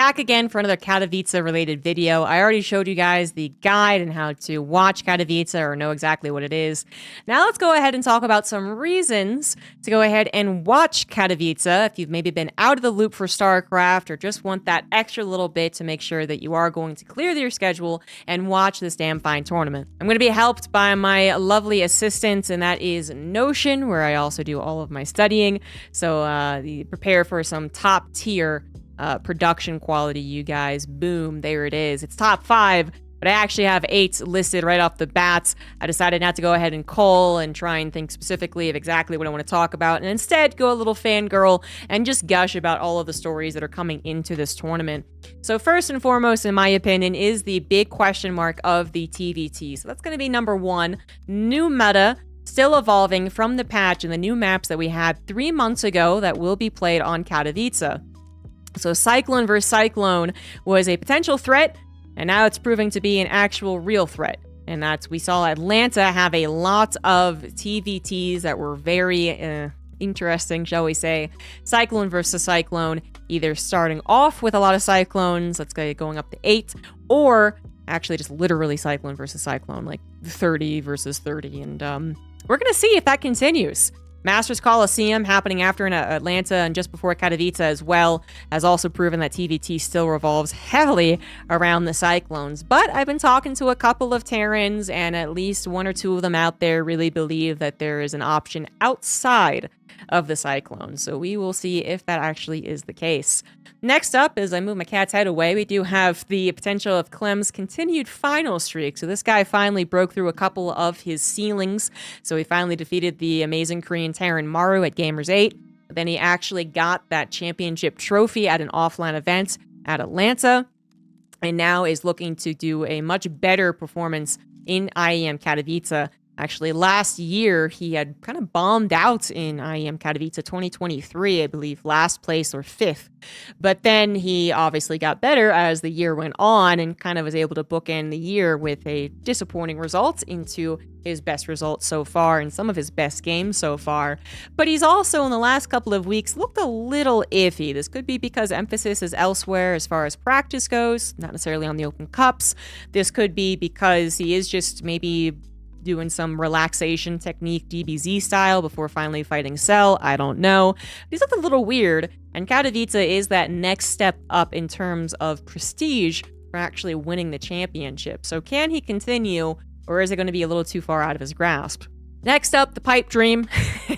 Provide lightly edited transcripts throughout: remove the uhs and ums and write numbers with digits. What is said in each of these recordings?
Back again for another Katowice related video. I already showed you guys the guide and how to watch Katowice or know exactly what it is. Now let's go ahead and talk about some reasons to go ahead and watch Katowice if you've maybe been out of the loop for StarCraft or just want that extra little bit to make sure that you are going to clear your schedule and watch this damn fine tournament. I'm going to be helped by my lovely assistant, and that is Notion, where I also do all of my studying. So prepare for some top tier production quality, you guys. Boom, there it is. It's top 5, but I actually have 8 listed right off the bat. I decided not to go ahead and cull and try and think specifically of exactly what I want to talk about, and instead go a little fangirl and just gush about all of the stories that are coming into this tournament. So first and foremost, in my opinion, is the big question mark of the TVT. So that's going to be number 1, new meta, still evolving from the patch and the new maps that we had 3 months ago that will be played on Katowice. So Cyclone versus Cyclone was a potential threat, and now it's proving to be an actual real threat. And we saw Atlanta have a lot of TVTs that were very interesting, shall we say. Cyclone versus Cyclone, either starting off with a lot of Cyclones, let's go going up to 8, or actually just literally Cyclone versus Cyclone, like 30 versus 30. And we're going to see if that continues. Masters Coliseum happening after in Atlanta and just before Katowice as well has also proven that TVT still revolves heavily around the Cyclones. But I've been talking to a couple of Terrans, and at least 1 or 2 of them out there really believe that there is an option outside of the Cyclones. So we will see if that actually is the case. Next up, as I move my cat's head away, we do have the potential of Clem's continued final streak. So this guy finally broke through a couple of his ceilings. So he finally defeated the amazing Korean Terran Maru at Gamers 8. Then he actually got that championship trophy at an offline event at Atlanta, and now is looking to do a much better performance in IEM Katowice. Actually, last year, he had kind of bombed out in IEM Katowice 2023, I believe, last place or 5th. But then he obviously got better as the year went on and kind of was able to bookend the year with a disappointing result into his best result so far and some of his best games so far. But he's also, in the last couple of weeks, looked a little iffy. This could be because emphasis is elsewhere as far as practice goes, not necessarily on the Open Cups. This could be because he is just maybe doing some relaxation technique DBZ style before finally fighting Cell. I don't know. These look a little weird, and Katowice is that next step up in terms of prestige for actually winning the championship. So can he continue, or is it going to be a little too far out of his grasp? Next up, the pipe dream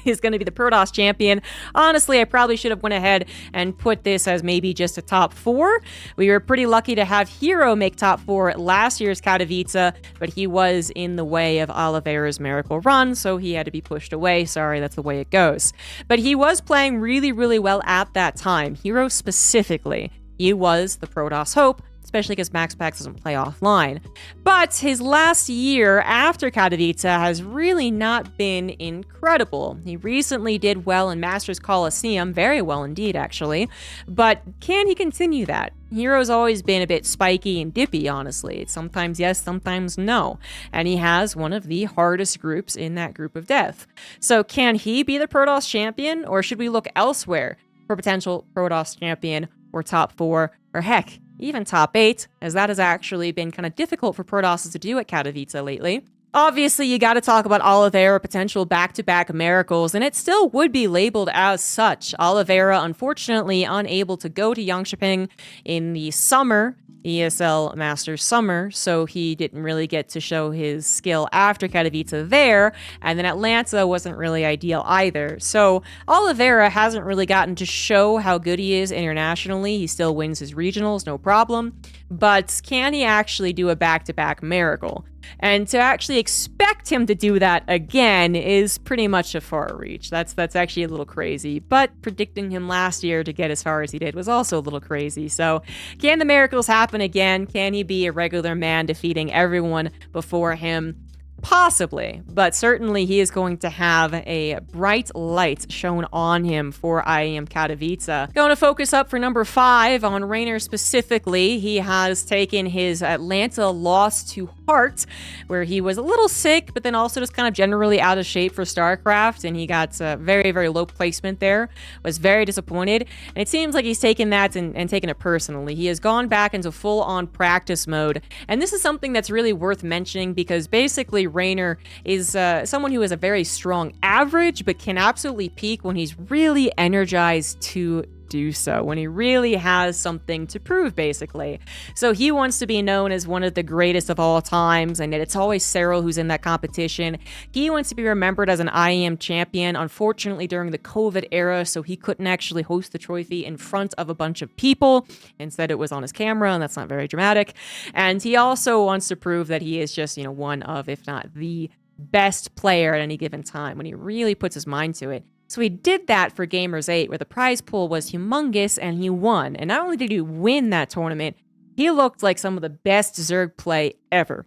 is going to be the Protoss champion. Honestly, I probably should have went ahead and put this as maybe just a top 4. We were pretty lucky to have Hero make top 4 at last year's Katowice, but he was in the way of Oliveira's miracle run, so he had to be pushed away. Sorry, that's the way it goes. But he was playing really, really well at that time. Hero specifically. He was the Protoss hope, especially because Max Pax doesn't play offline. But his last year after Katowice has really not been incredible. He recently did well in Masters Coliseum, very well indeed, actually. But can he continue that? Hero's always been a bit spiky and dippy, honestly. It's sometimes yes, sometimes no. And he has one of the hardest groups in that group of death. So can he be the Protoss champion, or should we look elsewhere for potential Protoss champion or top 4, or heck, even top 8, as that has actually been kind of difficult for Protosses to do at Katowice lately. Obviously, you got to talk about Oliveira, potential back-to-back miracles, and it still would be labeled as such. Oliveira, unfortunately, unable to go to Jönköping in the summer, ESL Masters Summer, so he didn't really get to show his skill after Katowice there, and then Atlanta wasn't really ideal either. So Oliveira hasn't really gotten to show how good he is internationally. He still wins his regionals, no problem, but can he actually do a back-to-back miracle? And to actually expect him to do that again is pretty much a far reach. That's actually a little crazy. But predicting him last year to get as far as he did was also a little crazy. So can the miracles happen again? Can he be a regular man defeating everyone before him? Possibly, but certainly he is going to have a bright light shown on him for IEM Katowice. Going to focus up for number 5 on Reynor specifically. He has taken his Atlanta loss to heart, where he was a little sick, but then also just kind of generally out of shape for StarCraft, and he got very, very low placement there. Was very disappointed, and it seems like he's taken that and taken it personally. He has gone back into full-on practice mode, and this is something that's really worth mentioning because basically Reynor is someone who has a very strong average, but can absolutely peak when he's really energized to do so, when he really has something to prove, basically. So he wants to be known as one of the greatest of all times, and it's always Serral who's in that competition. He wants to be remembered as an IEM champion. Unfortunately, during the COVID era, so he couldn't actually host the trophy in front of a bunch of people. Instead, it was on his camera, and that's not very dramatic. And he also wants to prove that he is just, one of, if not the best player at any given time when he really puts his mind to it. So he did that for Gamers 8, where the prize pool was humongous, and he won. And not only did he win that tournament, he looked like some of the best Zerg play ever.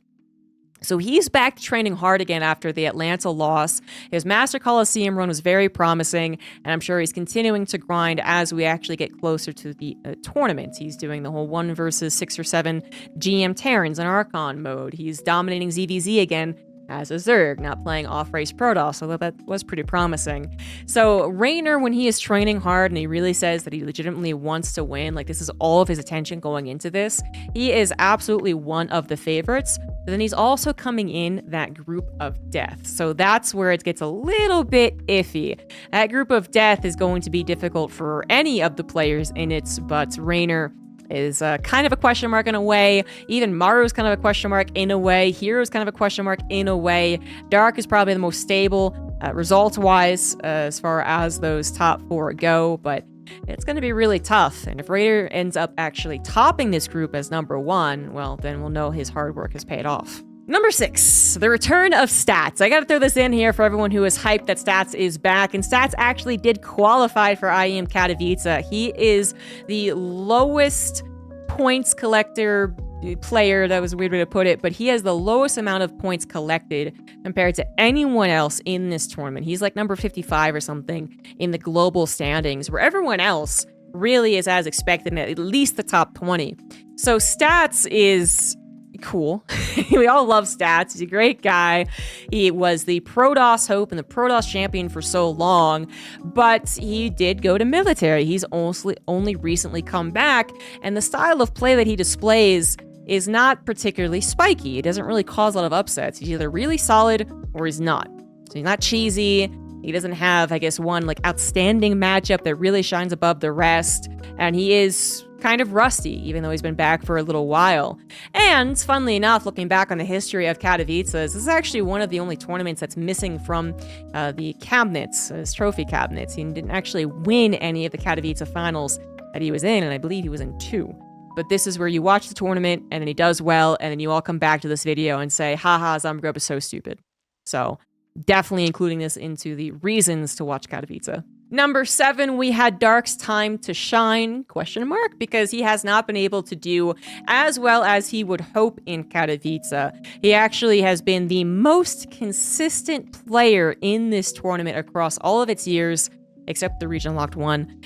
So he's back to training hard again after the Atlanta loss. His Master Coliseum run was very promising, and I'm sure he's continuing to grind as we actually get closer to the tournament. He's doing the whole 1 versus 6 or 7 GM Terrans and Archon mode. He's dominating ZVZ again as a Zerg, not playing off-race Protoss, although that was pretty promising. So Reynor, when he is training hard and he really says that he legitimately wants to win, like this is all of his attention going into this, he is absolutely one of the favorites. But then he's also coming in that group of death. So that's where it gets a little bit iffy. That group of death is going to be difficult for any of the players in it, but Reynor is kind of a question mark in a way. Even Maru's kind of a question mark in a way. Hero's kind of a question mark in a way. Dark is probably the most stable result-wise as far as those top 4 go, but it's going to be really tough. And if Reynor ends up actually topping this group as number 1, well, then we'll know his hard work has paid off. Number 6, the return of Stats. I gotta throw this in here for everyone who is hyped that Stats is back, and Stats actually did qualify for IEM Katowice. He is the lowest points collector player, that was a weird way to put it, but he has the lowest amount of points collected compared to anyone else in this tournament. He's like number 55 or something in the global standings, where everyone else really is as expected at least the top 20. So Stats is cool. We all love Stats. He's a great guy. He was the Protoss hope and the Protoss champion for so long, but he did go to military. He's only recently come back, and the style of play that he displays is not particularly spiky. It doesn't really cause a lot of upsets. He's either really solid or he's not. So he's not cheesy. He doesn't have, I guess, one like outstanding matchup that really shines above the rest, and he is kind of rusty, even though he's been back for a little while. And funnily enough, looking back on the history of Katowice, this is actually one of the only tournaments that's missing from the cabinets, his trophy cabinets. He didn't actually win any of the Katowice finals that he was in, and I believe he was in 2. But this is where you watch the tournament, and then he does well, and then you all come back to this video and say, haha, ZombieGrub is so stupid. So definitely including this into the reasons to watch Katowice. Number 7, we had Dark's time to shine, question mark, because he has not been able to do as well as he would hope in Katowice. He actually has been the most consistent player in this tournament across all of its years, except the region locked one,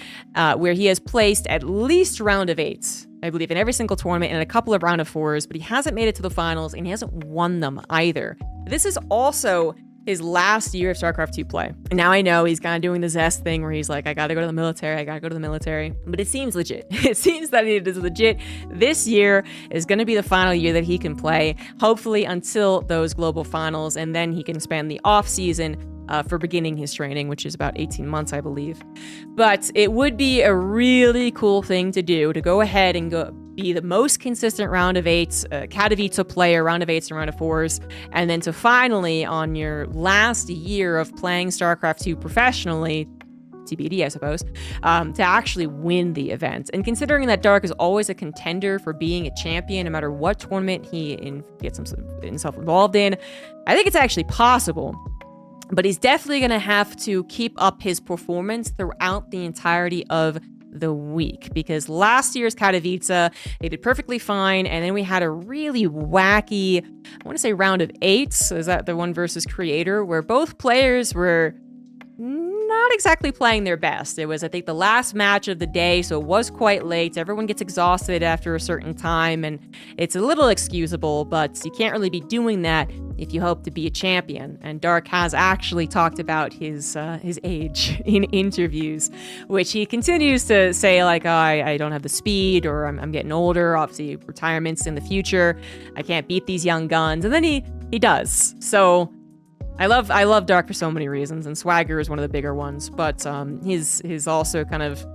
where he has placed at least round of 8, I believe, in every single tournament and a couple of round of 4s, but he hasn't made it to the finals and he hasn't won them either. This is also his last year of StarCraft 2 play. And now I know he's kind of doing the Zest thing where he's like, I gotta go to the military. But it seems legit. It seems that it is legit. This year is going to be the final year that he can play, hopefully until those global finals, and then he can spend the off season for beginning his training, which is about 18 months, I believe. But it would be a really cool thing to do, to go ahead and be the most consistent round of 8s, Katowice player, round of 8s and round of 4s, and then to finally, on your last year of playing StarCraft 2 professionally, TBD, I suppose, to actually win the event. And considering that Dark is always a contender for being a champion, no matter what tournament he gets himself involved in, I think it's actually possible. But he's definitely going to have to keep up his performance throughout the entirety of the week, because last year's Katowice, they did perfectly fine, and then we had a really wacky, I want to say round of 8, so is that the one versus Creator, where both players were not exactly playing their best. It was, I think, the last match of the day, so it was quite late. Everyone gets exhausted after a certain time, and it's a little excusable, but you can't really be doing that if you hope to be a champion. And Dark has actually talked about his age in interviews, which he continues to say, like, oh, I don't have the speed, or I'm getting older, obviously retirement's in the future, I can't beat these young guns, and then he does. So I love Dark for so many reasons, and Swagger is one of the bigger ones, but his also kind of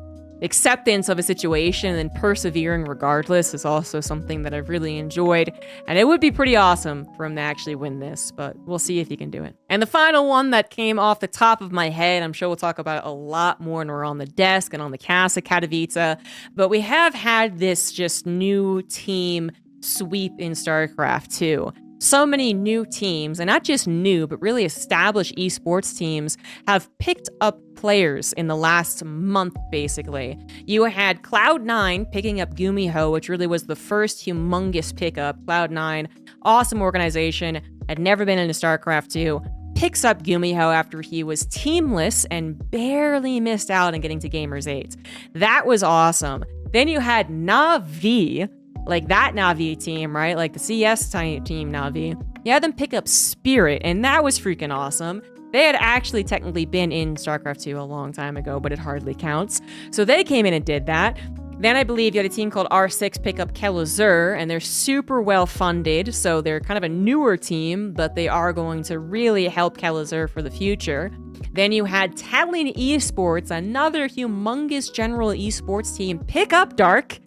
acceptance of a situation and persevering regardless is also something that I've really enjoyed, and it would be pretty awesome for him to actually win this, but we'll see if he can do it. And the final one that came off the top of my head, I'm sure we'll talk about it a lot more when we're on the desk and on the cast at Katowice, but we have had this just new team sweep in StarCraft 2. So many new teams, and not just new, but really established esports teams, have picked up players in the last month, basically. You had Cloud9 picking up Gumiho, which really was the first humongous pickup. Cloud9, awesome organization, had never been into StarCraft 2, picks up Gumiho after he was teamless and barely missed out on getting to Gamers 8. That was awesome. Then you had Na'Vi, like that Na'Vi team, right? Like the CS team Na'Vi. You had them pick up Spirit, and that was freaking awesome. They had actually technically been in StarCraft 2 a long time ago, but it hardly counts. So they came in and did that. Then I believe you had a team called R6 pick up Kelazur, and they're super well funded, so they're kind of a newer team, but they are going to really help Kelazur for the future. Then you had Tallinn Esports, another humongous general esports team, pick up Dark,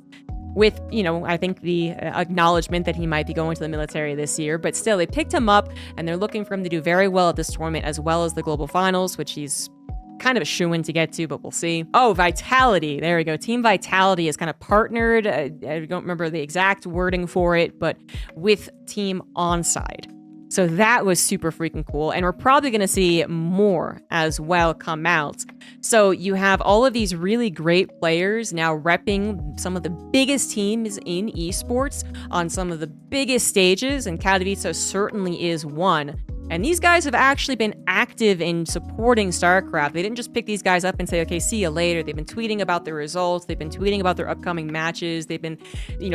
with, you know, I think the acknowledgement that he might be going to the military this year, but still, they picked him up, and they're looking for him to do very well at this tournament, as well as the global finals, which he's kind of a shoo-in to get to, but we'll see. Oh, Vitality. There we go. Team Vitality is kind of partnered, I don't remember the exact wording for it, but with Team Onside. So that was super freaking cool, and we're probably going to see more as well come out. So you have all of these really great players now repping some of the biggest teams in esports on some of the biggest stages, and Katowice certainly is one. And these guys have actually been active in supporting StarCraft. They didn't just pick these guys up and say, okay, see you later. They've been tweeting about their results. They've been tweeting about their upcoming matches. They've been,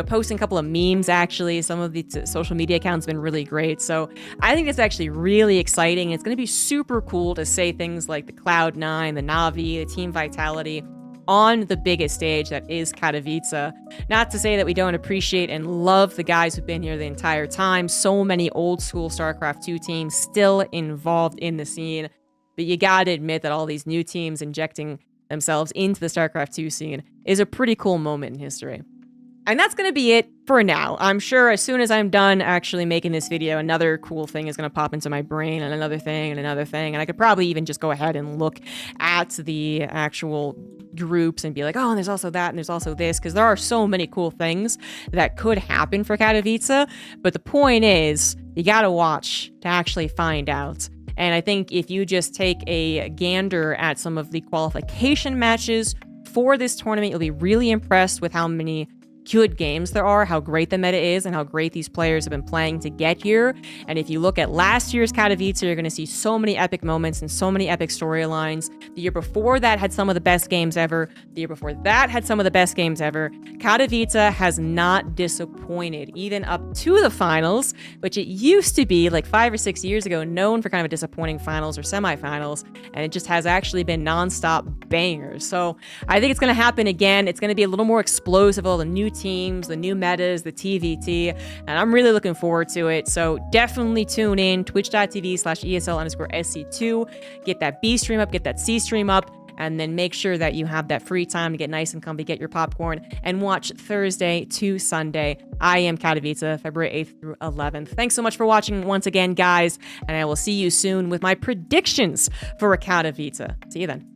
posting a couple of memes, actually. Some of the social media accounts have been really great. So I think it's actually really exciting. It's going to be super cool to say things like the Cloud9, the Na'Vi, the Team Vitality on the biggest stage that is Katowice. Not to say that we don't appreciate and love the guys who've been here the entire time. So many old school StarCraft 2 teams still involved in the scene. But you gotta admit that all these new teams injecting themselves into the StarCraft 2 scene is a pretty cool moment in history. And that's going to be it for now. I'm sure as soon as I'm done actually making this video, another cool thing is going to pop into my brain, and another thing, and another thing. And I could probably even just go ahead and look at the actual groups and be like, oh, and there's also that, and there's also this, because there are so many cool things that could happen for Katowice. But the point is, you got to watch to actually find out. And I think if you just take a gander at some of the qualification matches for this tournament, you'll be really impressed with how many good games there are, how great the meta is, and how great these players have been playing to get here. And if you look at last year's Katowice, you're going to see so many epic moments and so many epic storylines. The year before that had some of the best games ever. The year before that had some of the best games ever. Katowice has not disappointed, even up to the finals, which it used to be like 5 or 6 years ago, known for kind of a disappointing finals or semifinals, and it just has actually been nonstop bangers. So I think it's going to happen again. It's going to be a little more explosive, all the new teams, the new metas, the TVT, and I'm really looking forward to it. So definitely tune in, twitch.tv/ESL_SC2. Get that B stream up, get that C stream up, and then make sure that you have that free time to get nice and comfy, get your popcorn, and watch Thursday to Sunday, IEM Katowice, February 8th through 11th. Thanks so much for watching once again, guys, and I will see you soon with my predictions for Katowice. See you then.